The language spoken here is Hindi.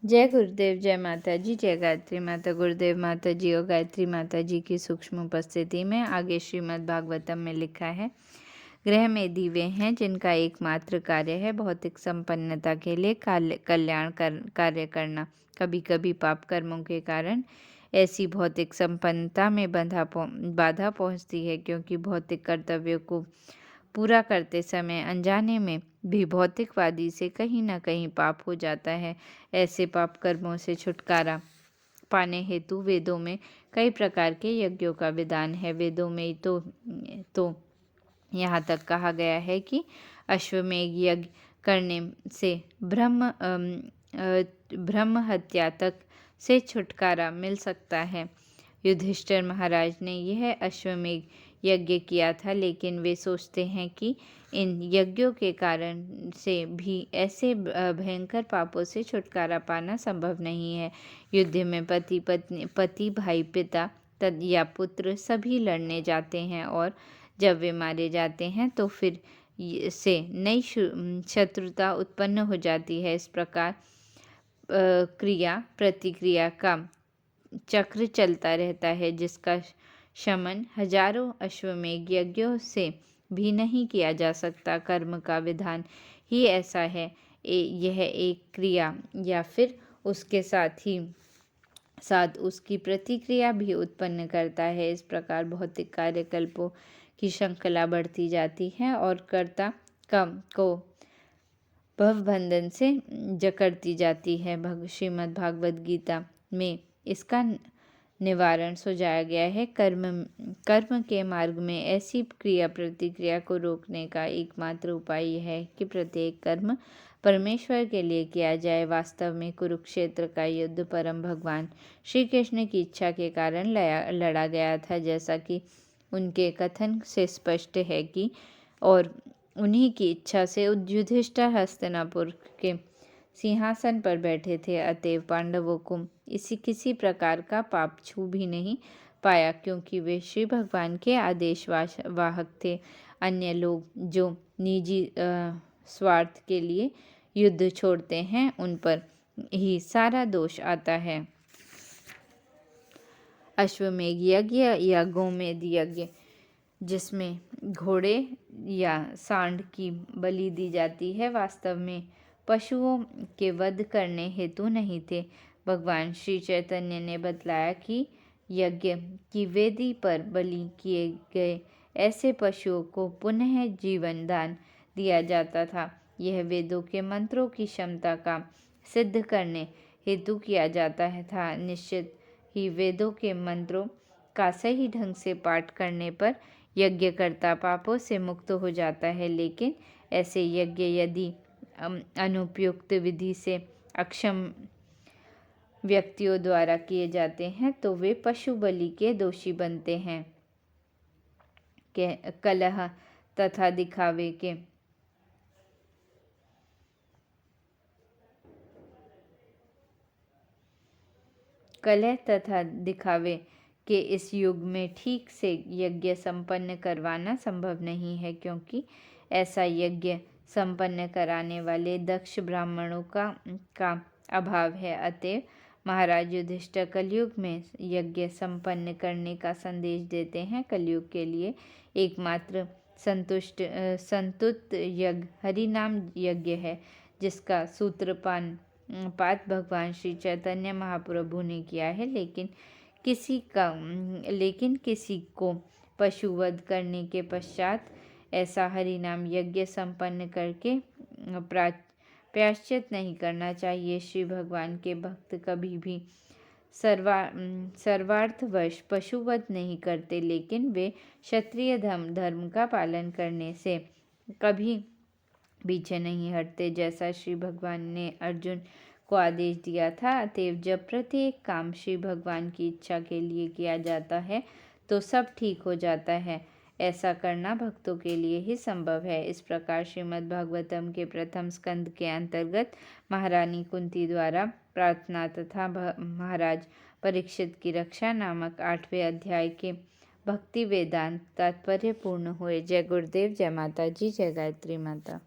जय गुरुदेव, जय माता जी, जय गायत्री माता। गुरुदेव माता जी और गायत्री माता जी की सूक्ष्म उपस्थिति में आगे श्रीमद् भागवतम में लिखा है, ग्रह में दीवे हैं जिनका एकमात्र कार्य है भौतिक संपन्नता के लिए कल्याण कार्य करना। कभी कभी पाप कर्मों के कारण ऐसी भौतिक संपन्नता में बाधा पहुंचती है, क्योंकि भौतिक कर्तव्यों को पूरा करते समय अनजाने में भी भौतिकवादी से कहीं न कहीं पाप हो जाता है। ऐसे पाप कर्मों से छुटकारा पाने हेतु वेदों में कई प्रकार के यज्ञों का विधान है। वेदों में तो यहाँ तक कहा गया है कि अश्वमेध यज्ञ करने से ब्रह्म हत्या तक से छुटकारा मिल सकता है। युधिष्ठिर महाराज ने यह अश्वमेध यज्ञ किया था, लेकिन वे सोचते हैं कि इन यज्ञों के कारण से भी ऐसे भयंकर पापों से छुटकारा पाना संभव नहीं है। युद्ध में पति भाई पिता या पुत्र सभी लड़ने जाते हैं, और जब वे मारे जाते हैं तो फिर से नई शत्रुता उत्पन्न हो जाती है। इस प्रकार क्रिया प्रतिक्रिया का चक्र चलता रहता है, जिसका शमन हजारों अश्वमेध यज्ञों से भी नहीं किया जा सकता। कर्म का विधान ही ऐसा है। यह एक क्रिया या फिर उसके साथ उसकी प्रतिक्रिया भी उत्पन्न करता है। इस प्रकार भौतिक कार्यकल्पों की श्रृंखला बढ़ती जाती है और कर्ता को भवबंधन से जकड़ती जाती है। श्रीमद् भागवत गीता में इसका निवारण सुझाया गया है। कर्म के मार्ग में ऐसी क्रिया प्रतिक्रिया को रोकने का एकमात्र उपाय यह है कि प्रत्येक कर्म परमेश्वर के लिए किया जाए। वास्तव में कुरुक्षेत्र का युद्ध परम भगवान श्री कृष्ण की इच्छा के कारण लड़ा गया था, जैसा कि उनके कथन से स्पष्ट है कि और उन्हीं की इच्छा से युधिष्ठिर हस्तिनापुर के सिंहासन पर बैठे थे। अतएव पांडवों को किसी प्रकार का पाप छू भी नहीं पाया, क्योंकि वे श्री भगवान के आदेश वाहक थे। अन्य लोग जो निजी स्वार्थ के लिए युद्ध छोड़ते हैं, उन पर ही सारा दोष आता है। अश्वमेध यज्ञ या गोमेध यज्ञ, जिसमें घोड़े या सांड की बलि दी जाती है, वास्तव में पशुओं के वध करने हेतु नहीं थे। भगवान श्री चैतन्य ने बतलाया कि यज्ञ की वेदी पर बलि किए गए ऐसे पशुओं को पुनः जीवन दान दिया जाता था। यह वेदों के मंत्रों की क्षमता का सिद्ध करने हेतु किया जाता था। निश्चित ही वेदों के मंत्रों का सही ढंग से पाठ करने पर यज्ञकर्ता पापों से मुक्त हो जाता है, लेकिन ऐसे यज्ञ यदि अनुपयुक्त विधि से अक्षम व्यक्तियों द्वारा किए जाते हैं तो वे पशु बलि के दोषी बनते हैं। कलह तथा दिखावे के इस युग में ठीक से यज्ञ संपन्न करवाना संभव नहीं है, क्योंकि ऐसा यज्ञ संपन्न कराने वाले दक्ष ब्राह्मणों का अभाव है। अतएव महाराज युधिष्ठिर कलयुग में यज्ञ संपन्न करने का संदेश देते हैं। कलयुग के लिए एकमात्र संतुष्ट यज्ञ हरिनाम यज्ञ है, जिसका सूत्रपात भगवान श्री चैतन्य महाप्रभु ने किया है। लेकिन किसी को पशुवध करने के पश्चात ऐसा हरिनाम यज्ञ संपन्न करके प्रायश्चित नहीं करना चाहिए। श्री भगवान के भक्त कभी भी सर्वार्थवश पशुवध नहीं करते, लेकिन वे क्षत्रिय धर्म का पालन करने से कभी पीछे नहीं हटते, जैसा श्री भगवान ने अर्जुन को आदेश दिया था। अतएव जब प्रत्येक काम श्री भगवान की इच्छा के लिए किया जाता है तो सब ठीक हो जाता है। ऐसा करना भक्तों के लिए ही संभव है। इस प्रकार श्रीमद् भागवतम के प्रथम स्कंद के अंतर्गत महारानी कुंती द्वारा प्रार्थना तथा महाराज परीक्षित की रक्षा नामक 8वें अध्याय के भक्ति वेदांत तात्पर्य पूर्ण हुए। जय गुरुदेव, जय माता जी, जय गायत्री माता।